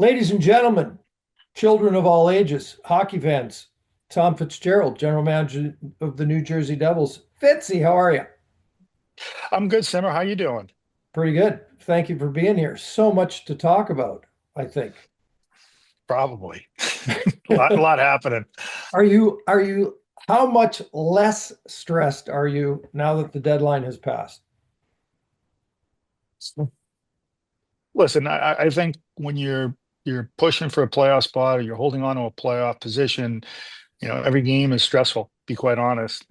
Ladies and gentlemen, children of all ages, hockey fans, Tom Fitzgerald, general manager of the New Jersey Devils. Fitzy, how are you? I'm good, Simmer. How you doing? Pretty good. Thank you for being here. So much to talk about, I think. Probably. A lot happening. Are you how much less stressed are you now that the deadline has passed? Listen, I think when you're pushing for a playoff spot or you're holding on to a playoff position, every game is stressful, be quite honest.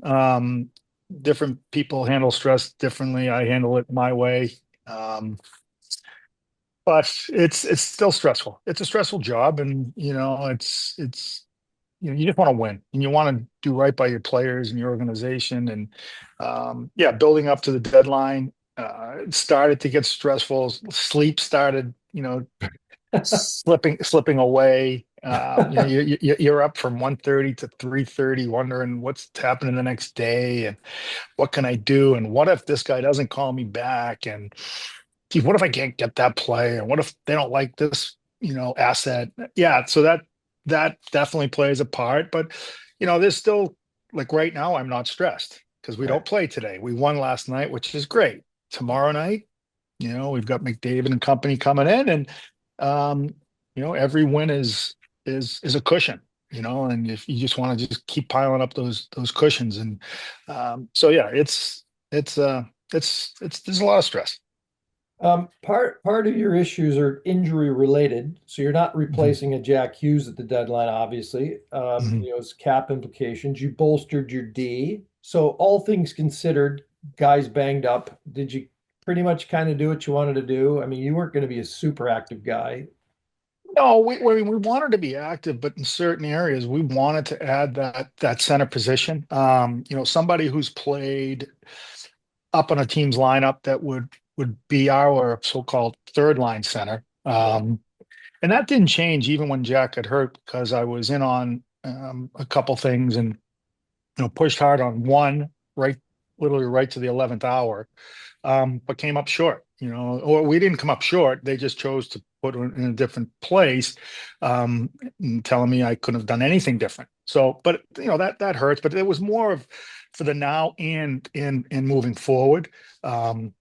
Different people handle stress differently. I handle it my way. Um, but it's still stressful. It's a stressful job, and it's you just want to win and you want to do right by your players and your organization. And yeah, building up to the deadline, it started to get stressful. Sleep started, slipping away. You're up from 1:30 to 3:30, wondering what's happening the next day and what can I do? And what if this guy doesn't call me back? And gee, what if I can't get that play? And what if they don't like this, asset? Yeah, so that definitely plays a part. But there's still, like, right now, I'm not stressed because we Right. don't play today. We won last night, which is great. Tomorrow night, we've got McDavid and company coming in, and um, every win is a cushion. And if you just want to just keep piling up those cushions, and so yeah, it's there's a lot of stress. Part of your issues are injury related, so you're not Mhm. replacing a Jack Hughes at the deadline, obviously. Mhm. It's cap implications. You bolstered your D, so all things considered, guys banged up. Did you pretty much kind of do what you wanted to do? I mean, you weren't going to be a super active guy. No, we wanted to be active, but in certain areas, we wanted to add that center position. Somebody who's played up on a team's lineup that would be our so-called third line center. Yeah. And that didn't change even when Jack got hurt because I was in on a couple things and pushed hard on one right, literally right to the 11th hour, but came up short. Or we didn't come up short. They just chose to put it in a different place, and telling me I couldn't have done anything different. So, but that hurts. But it was more of for the now and moving forward. Um,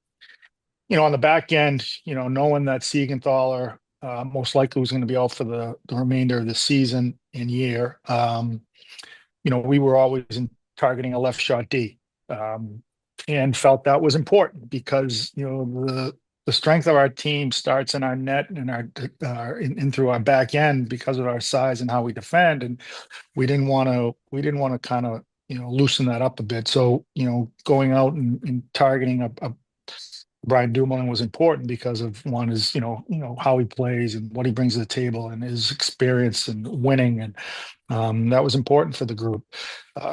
on the back end, knowing that Siegenthaler most likely was going to be out for the remainder of the season and year. We were always targeting a left shot D, um, and felt that was important because the strength of our team starts in our net and in through our back end because of our size and how we defend, and we didn't want to kind of loosen that up a bit. So going out and targeting a Brian Dumoulin was important because of one is how he plays and what he brings to the table and his experience and winning, and that was important for the group.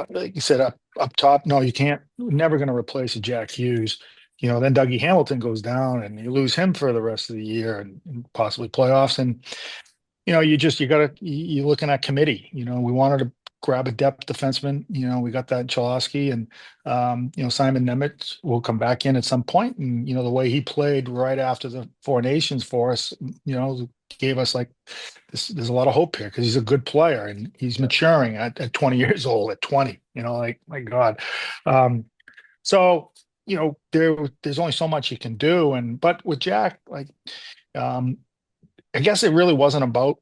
Like you said, up top, no, you can't. Never going to replace a Jack Hughes. Then Dougie Hamilton goes down, and you lose him for the rest of the year and possibly playoffs. And you're looking at committee. We wanted to grab a depth defenseman. We got that in Cholowski, and Simon Nemec will come back in at some point. And the way he played right after the Four Nations for us, gave us like this. There's a lot of hope here because he's a good player and he's Yeah. maturing at 20 years old. At 20, like my God. Um, so there's only so much you can do, and but with Jack, like. Um, I guess it really wasn't about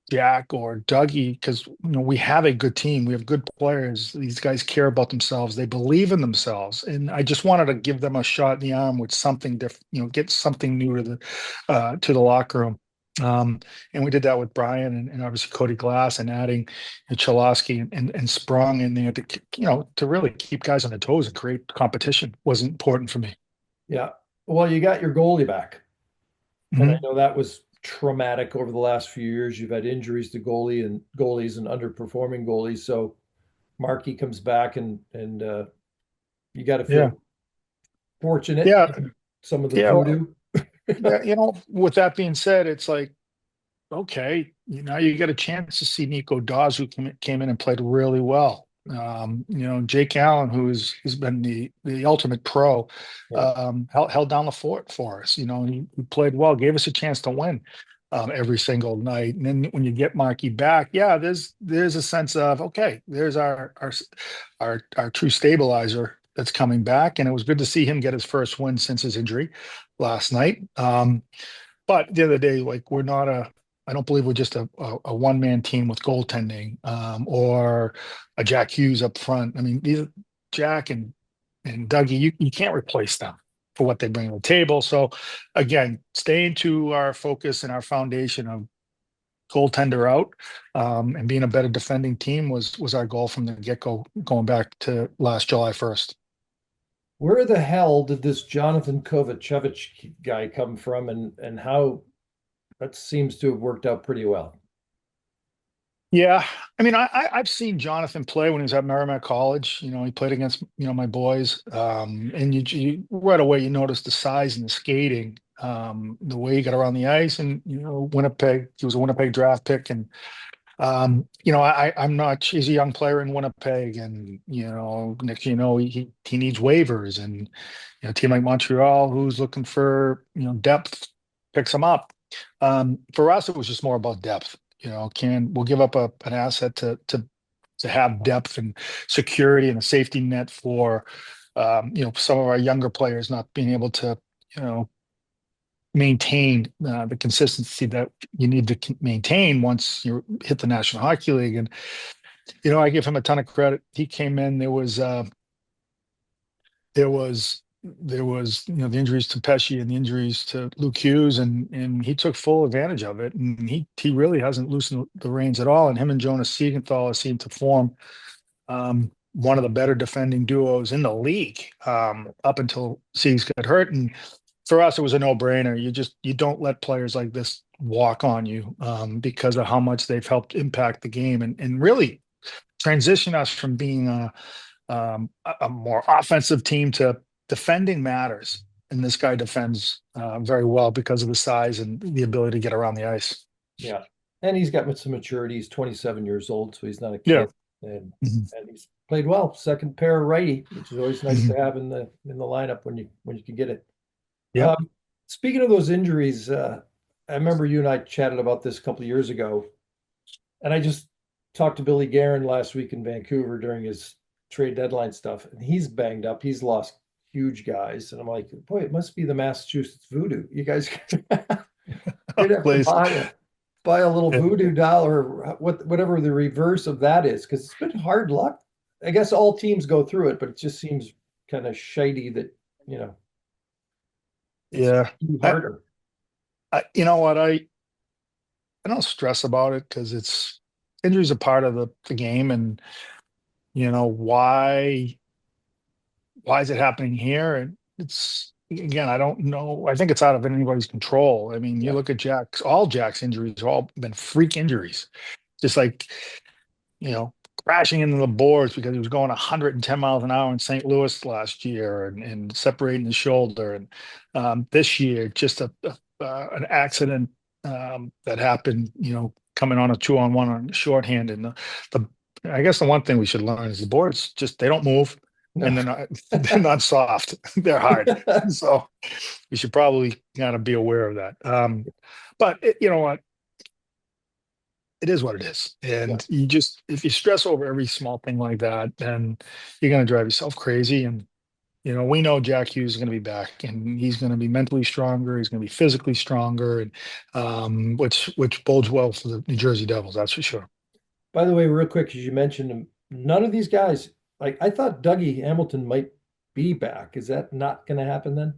Jack or Dougie because we have a good team. We have good players. These guys care about themselves. They believe in themselves, and I just wanted to give them a shot in the arm with something different. Get something new to the locker room. Um, and we did that with Brian and obviously Cody Glass and adding Cholowski and Sprung in there to really keep guys on their toes and create competition was important for me. Yeah. Well, you got your goalie back. And I Mhm. know that was traumatic over the last few years. You've had injuries to goalies and underperforming goalies. So Markey comes back and you got to Yeah, feel fortunate yeah, in some of the yeah. voodoo. Yeah, with that being said, it's like, okay, you get a chance to see Nico Dawes, who came in and played really well. Jake Allen, who's been the ultimate pro, Yeah. held down the fort for us. He played well, gave us a chance to win. every single night. And then when you get Markey back, yeah, there's a sense of, okay, there's our true stabilizer that's coming back. And it was good to see him get his first win since his injury last night. But the other day, like I don't believe we're just a one-man team with goaltending, or a Jack Hughes up front. I mean, these Jack and Dougie, you can't replace them for what they bring to the table. So again, staying to our focus and our foundation of goaltender out, and being a better defending team was our goal from the get-go, going back to last July 1st. Where the hell did this Johnathan Kovacevic guy come from, and how that seems to have worked out pretty well? Yeah, I mean, I've seen Johnathan play when he was at Merrimack College. He played against my boys, and you right away you notice the size and the skating, the way he got around the ice, and Winnipeg. He was a Winnipeg draft pick, and I'm not. He's a young player in Winnipeg, and next he needs waivers, and a team like Montreal, who's looking for depth, picks him up. For us, it was just more about depth. We'll give up an asset to have depth and security and a safety net for some of our younger players not being able to maintain the consistency that you need to maintain once you hit the National Hockey League. And I give him a ton of credit. He came in. There was the injuries to Pesci and the injuries to Luke Hughes, and he took full advantage of it, and he really hasn't loosened the reins at all. And him and Jonas Siegenthaler seem to form one of the better defending duos in the league, up until Siegs got hurt. And for us, it was a no-brainer. You don't let players like this walk on you, because of how much they've helped impact the game and really transition us from being a more offensive team to defending matters. And this guy defends very well because of the size and the ability to get around the ice. Yeah. And he's got some maturity. He's 27 years old, so he's not a Yeah. kid. And, Mhm. and he's played well. Second pair righty, which is always nice Mhm. to have in the lineup when you can get it. Yep. Speaking of those injuries, I remember you and I chatted about this a couple of years ago, and I just talked to Billy Guerin last week in Vancouver during his trade deadline stuff, and he's banged up. He's lost huge guys, and I'm like, boy, it must be the Massachusetts voodoo. You guys you'd have to Please. buy a little Yeah. voodoo doll or whatever the reverse of that is, because it's been hard luck. I guess all teams go through it, but it just seems kind of shady that you know it's Yeah. I, harder. you know what? I don't stress about it because injuries are part of the game, and why is it happening here? And it's again, I don't know. I think it's out of anybody's control. I mean, you Yeah. look at all Jack's injuries have all been freak injuries, just like you know, crashing into the boards because he was going 110 miles an hour in St. Louis last year, and separating the shoulder. And this year, just an accident that happened, coming on a 2-on-1 on shorthand. And the I guess the one thing we should learn is the boards they don't move, No. and they're not they're not soft. They're hard. So we should probably kind of be aware of that. But you know what? It is what it is. Yeah. And if you stress over every small thing like that, then you're going to drive yourself crazy. And, we know Jack Hughes is going to be back, and he's going to be mentally stronger. He's going to be physically stronger, and which bodes well for the New Jersey Devils. That's for sure. By the way, real quick, as you mentioned them, none of these guys, like I thought Dougie Hamilton might be back. Is that not going to happen then?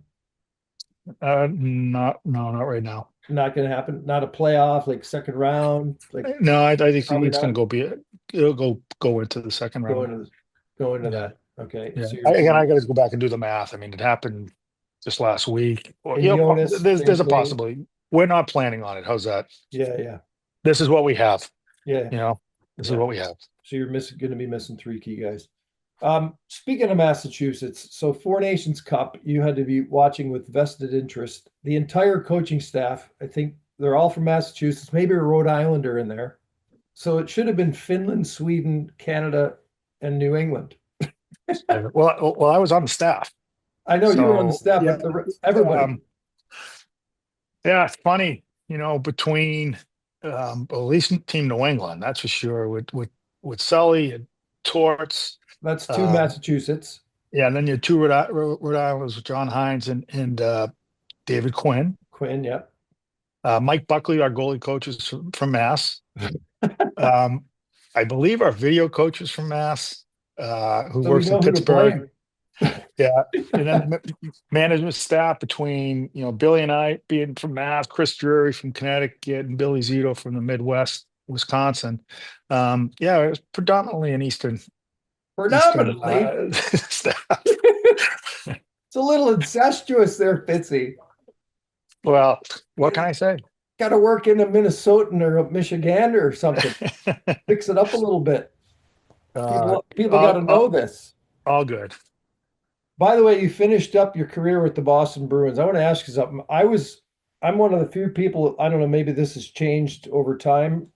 Not right now. Not going to happen. Not a playoff, like second round, like No, I think probably it's not going to it'll go into the second go round. into go into Yeah. that. Okay. Yeah. So Again, I got to go back and do the math. I mean, it happened just last week. Or, in Jonas, there's same a thing. possibility. We're not planning on it. How's that? Yeah, yeah, This is what we have. yeah, You know, this is yeah. what we have. So you're going to be missing three key guys. Speaking of Massachusetts, so Four Nations Cup, you had to be watching with vested interest. The entire coaching staff, I think they're all from Massachusetts, maybe a Rhode Islander in there. So it should have been Finland, Sweden, Canada, and New England. Well, I was on the staff, I know you were on the so staff, yeah, but everybody. yeah, it's funny. between at least Team New England, that's for sure, with Sully and Torts. That's two Um, Massachusetts. yeah, and then your two Rhode Islanders with John Hines and David Quinn. Quinn, yep. Mike Buckley, our goalie coach, is from Mass. Um, I believe our video coach is from Mass, who So we works in know who to Pittsburgh. blame. Yeah, and then management staff between Billy and I being from Mass, Chris Drury from Connecticut, and Billy Zito from the Midwest, Wisconsin. Yeah, it was predominantly an Eastern Predominantly. staff. It's a little incestuous there, Fitzy. Well, what can I say? Got to work in a Minnesotan or a Michigander or something. Fix it up a little bit. uh, People got all, to know all, this. all good. By the way, you finished up your career with the Boston Bruins. I want to ask you something. I'm one of the few people, I don't know, maybe this has changed over time,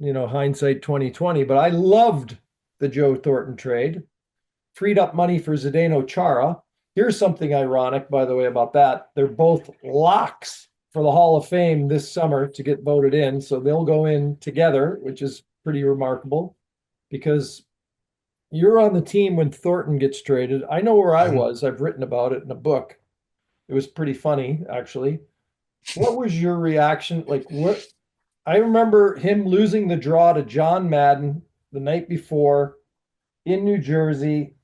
hindsight 2020, but I loved the Joe Thornton trade. Freed up money for Zdeno Chara. Here's something ironic, by the way, about that. They're both locks for the Hall of Fame this summer to get voted in. So they'll go in together, which is pretty remarkable because you're on the team when Thornton gets traded. I know where I Mhm. was. I've written about it in a book. It was pretty funny, actually. What was your reaction? Like, what? I remember him losing the draw to John Madden the night before in New Jersey.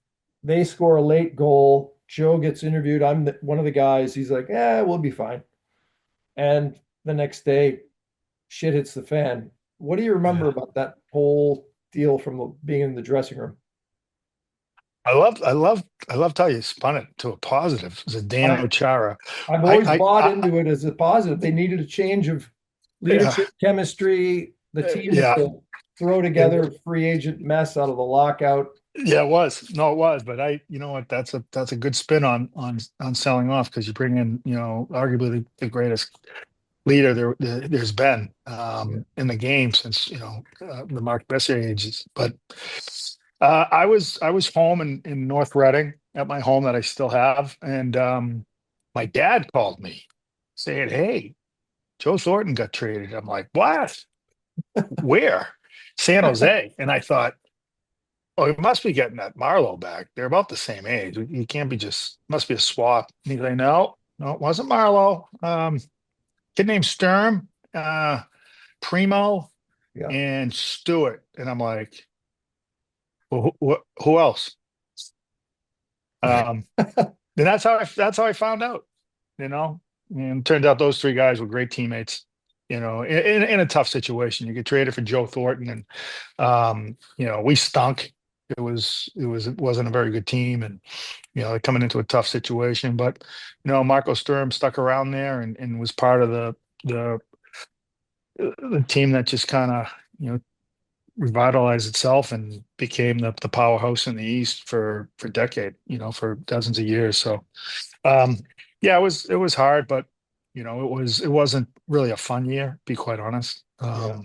They score a late goal. Joe gets interviewed. One of the guys. He's like, "Yeah, we'll be fine." And the next day, shit hits the fan. What do you remember Yeah. about that whole deal from being in the dressing room? I loved how you spun it to a positive. I Zdeno Chara. I've I, always I, bought I, into it as a positive. They needed a change of yeah, leadership, chemistry. The team was yeah, to throw together a free agent mess out of the lockout. yeah. It was no, it was. But you know what? That's a good spin on selling off because you bring in, arguably the greatest leader there's been Yeah. in the game since the Mark Messier ages. But I was home in North Reading at my home that I still have, and my dad called me saying, "Hey, Joe Thornton got traded." I'm like, "What? Where?" San Jose. And I thought, "Oh, he must be getting that Marlowe back. They're about the same age. You can't be must be a swap." And he's like, "No, no, it wasn't Marlowe. Kid named Sturm, Primo, Yeah. and Stewart." And I'm like, "Well, who else?" Um, and that's how I found out, you know. And it turned out those three guys were great teammates. In a tough situation, you get traded for Joe Thornton, and we stunk. It wasn't a very good team, and coming into a tough situation. But Marco Sturm stuck around there and was part of the the team that just kind of revitalized itself and became the powerhouse in the East for decade, for dozens of years. So um, yeah, it was hard, but it wasn't really a fun year, to be quite honest. Yeah.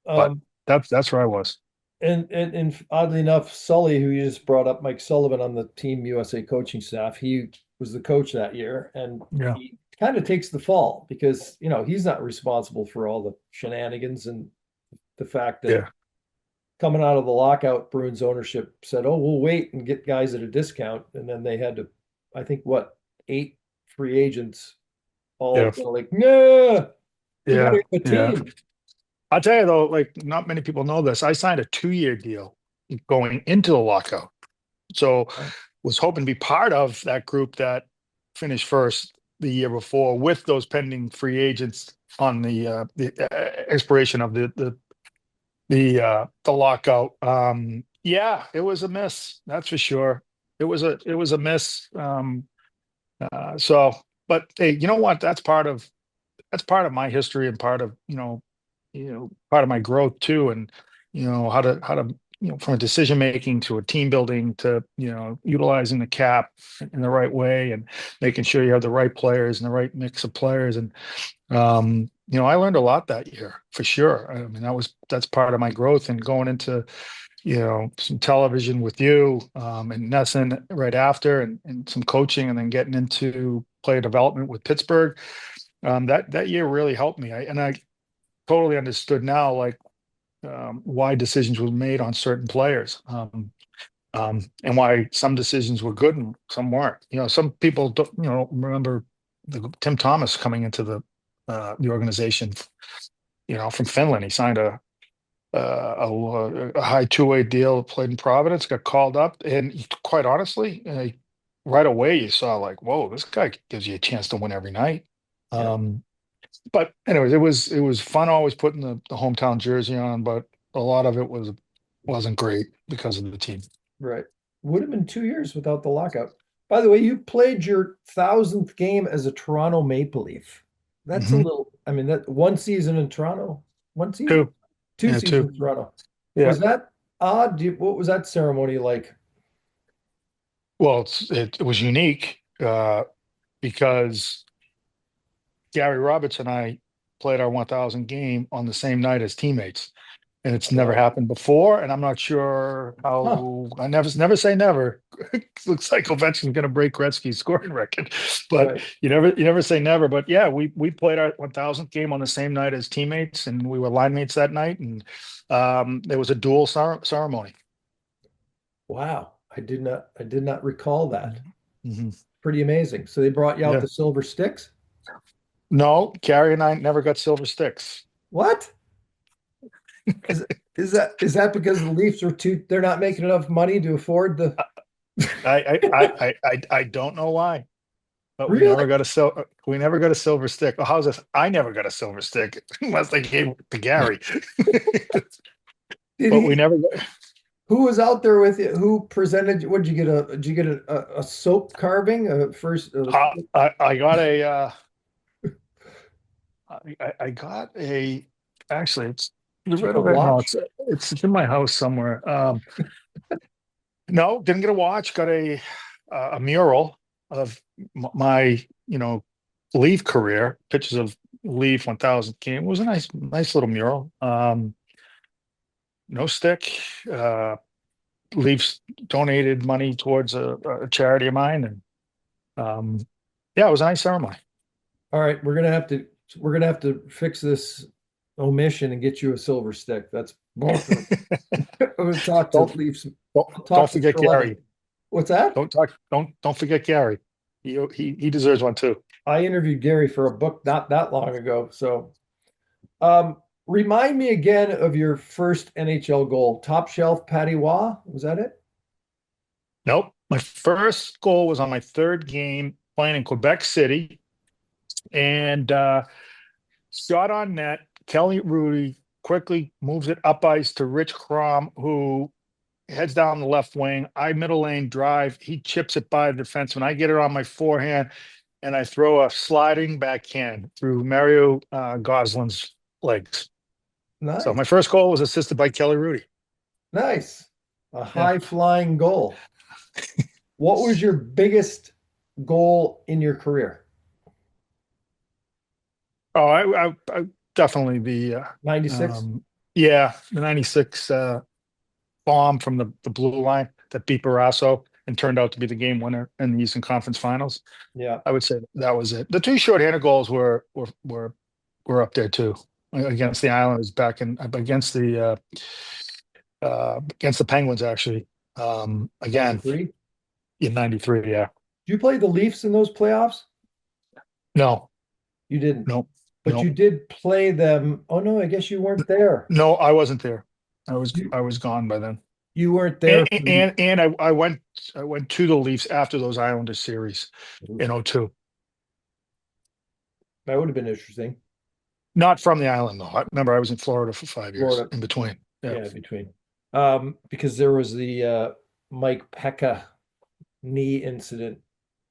But Um, that's where I was. and oddly enough, Sully, who you just brought up, Mike Sullivan on the Team USA coaching staff, he was the coach that year, and Yeah, he kind of takes the fall because he's not responsible for all the shenanigans and the fact that yeah, coming out of the lockout, Bruins ownership said, "Oh, we'll wait and get guys at a discount," and then they had to, I think, what, 8 free agents all yeah, kind of like, "Nah, we got to yeah, have a yeah. team." I'll tell you though, like not many people know this. I signed a 2-year deal going into the lockout, so was hoping to be part of that group that finished first the year before with those pending free agents on the expiration of the lockout. Yeah, it was a miss, that's for sure. It was a miss. So, but hey, you know what? That's part of my history and part of part of my growth too, and how to from a decision making to a team building to utilizing the cap in the right way and making sure you have the right players and the right mix of players. And I learned a lot that year for sure. I mean, that's part of my growth and going into some television with you and Nesson right after, and some coaching, and then getting into player development with Pittsburgh. That year really helped me. I totally understood now, like, why decisions were made on certain players, and why some decisions were good and some weren't. Some people don't, remember Tim Thomas coming into the organization, from Finland. He signed a high two-way deal, played in Providence, got called up, and quite honestly, right away you saw like, whoa, this guy gives you a chance to win every night. Yeah. But anyways, it was fun always putting the hometown jersey on, but a lot of it wasn't great because of the team. Right. Would have been 2 years without the lockout. By the way, you played your 1,000th game as a Toronto Maple Leaf. That's a Hmm. little, I mean, that one season in Toronto, one season, Two, two yeah, seasons two, in Toronto. yeah. Was that odd? What was that ceremony like? Well, it was unique because Gary Roberts and I played our 1,000 game on the same night as teammates, and it's never Wow. happened before. And I'm not sure Huh. how. I never say never. Looks like Ovechkin's going to break Gretzky's scoring record, but Right. you never say never. But yeah, we played our 1,000th game on the same night as teammates, and we were line mates that night, and there was a dual ceremony. Wow. I did not recall that. Hmm. Pretty amazing. So they brought you out Yeah. the silver sticks? No, Gary and I never got silver sticks. What? Is is that because the Leafs are they're not making enough money to afford the I don't know why, but we really? never got a silver stick. Oh, how's this? I never got a silver stick unless they gave it to Gary. Did But we he never got, who was out there with you? Who presented? What did you get? Did you get a soap carving? First, I got I got a actually it's did you get a no, watch? it's in my house somewhere. No, didn't get a watch. Got a mural of my Leaf career, pictures of Leaf 1,000 game. It was a nice little mural. No stick. Leafs donated money towards a charity of mine, and yeah, it was a nice ceremony. All right, we're gonna have to fix this omission and get you a silver stick. That's both. I'm gonna talk to don't Leafs. don't I'll don't talk to forget Trelawney. Gary. What's that? Don't forget Gary. He deserves one too. I interviewed Gary for a book not that long ago. So, um, remind me again of your first NHL goal. Top shelf Patty Waugh. Was that it? Nope. My first goal was on my third game playing in Quebec City, and shot on net. Kelly Rudy quickly moves it up ice to Rich Crom, who heads down the left wing. I middle lane drive. He chips it by the defenseman. I get it on my forehand, and I throw a sliding backhand through Mario Goslin's legs. So Nice. my first goal was assisted by Kelly Rudy. Nice. A Yeah. high flying goal. What was your biggest goal in your career? Oh, I definitely '96? yeah, the '96 bomb from the blue line that beat Barrasso and turned out to be the game winner in the Eastern Conference Finals. Yeah. I would say that was it. The two shorthanded goals were up there too, against the Islanders back in against the Penguins actually. Again 93? in '93. Yeah. Did you play the Leafs in those playoffs? No. You didn't. No. But you No. did play them. Oh no, I guess you weren't there. No. I wasn't there. I was You I was gone by then. you weren't there And for the I went to the Leafs after those Islanders series in '02. that would have been interesting. Not from the island though. I remember I was in Florida for 5 years Florida. in between. Yeah. Yeah, between. Because there was the Mike Pekka knee incident.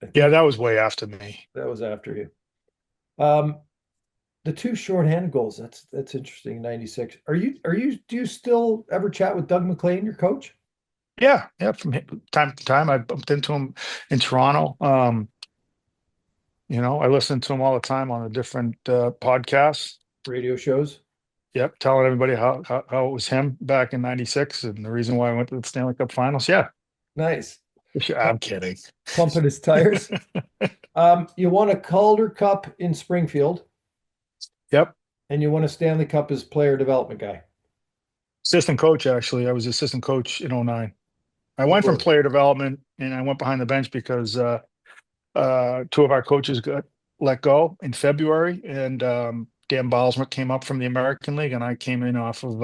I Yeah, think that was way after me. that was after you. Um, the two shorthanded goals, that's interesting. '96. Do you still ever chat with Doug MacLean, your coach? Yeah, yeah. From time to time, I bumped into him in Toronto. I listen to him all the time on the different podcasts. Radio shows? Yep, telling everybody how it was him back in '96 and the reason why I went to the Stanley Cup Finals. Yeah. Nice. I'm kidding. pumping his tires. You won a Calder Cup in Springfield, Yep. and you won a Stanley Cup as player development guy. Assistant coach, actually. I was assistant coach in '09. I You went from were. player development and I went behind the bench because two of our coaches got let go in February, and Dan Baalsma came up from the American League, and I came in off of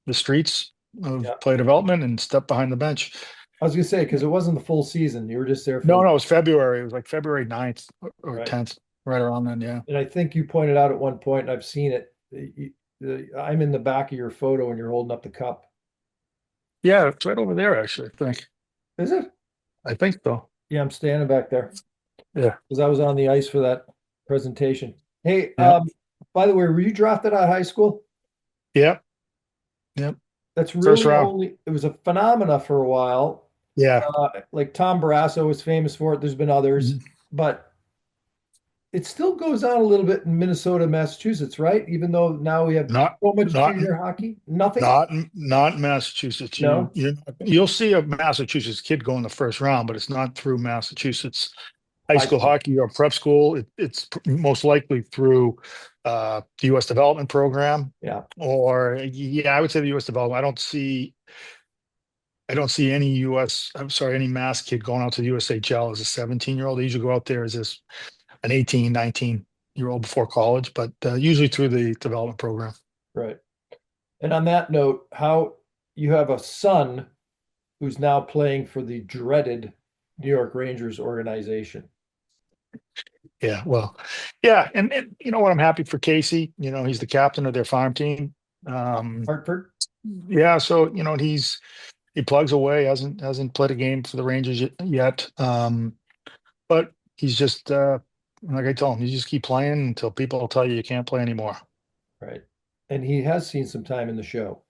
the streets of Yeah. player development and stepped behind the bench. I was gonna say because it wasn't the full season. You were just there No, for no, it was February. It was like February 9th or right. 10th, right around then. Yeah. And I think you pointed out at one point, and I've seen it. I'm in the back of your photo, and you're holding up the cup. Yeah, it's right over there, actually. Is it? I think so. Yeah, I'm standing back there Yeah. because I was on the ice for that presentation. Hey, Yeah. by the way, were you drafted out of high school? Yep. Yep. That's First really round. only, it was a phenomena for a while. Yeah. Like Tom Barrasso was famous for it. There's been others, Mhm. but it still goes on a little bit in Minnesota, Massachusetts, right? Even though now we have Not, so much not, junior hockey, nothing? not Massachusetts. No, You'll see a Massachusetts kid go in the first round, but it's not through Massachusetts high high school school. hockey or prep school. Most likely through the U.S. development program, Yeah, or yeah, I would say the U.S. development. I don't see any U.S. I'm sorry, any Mass kid going out to the USHL as a 17-year-old. They usually go out there as an 18, 19-year-old before college, but usually through the development program. right. And on that note, how you have a son who's now playing for the dreaded New York Rangers organization. Yeah, well, yeah, and you know what? I'm happy for Casey. He's the captain of their farm team. Hartford? Yeah, so he plugs away. Hasn't played a game for the Rangers yet. But he's just like I told him, you just keep playing until people tell you can't play anymore. Right. And he has seen some time in the show.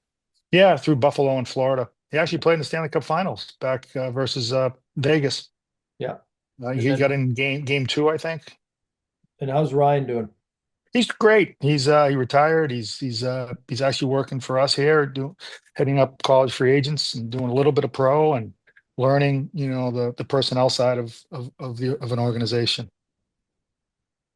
Yeah, through Buffalo and Florida. He actually played in the Stanley Cup Finals back versus Vegas. Yeah. And He then, got in game two, I think. and how's Ryan doing? He's great. He retired. He's actually working for us here, heading up college free agents and doing a little bit of pro and learning, the personnel side of an organization.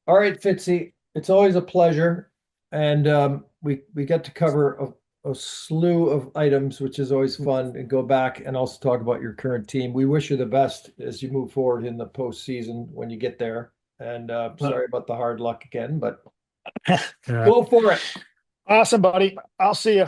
All right, Fitzy, it's always a pleasure. And we get to cover a slew of items, which is always fun, and go back and also talk about your current team. We wish you the best as you move forward in the postseason when you get there. And Uh, sorry about the hard luck again, but yeah. go for it. Awesome, buddy. I'll see you.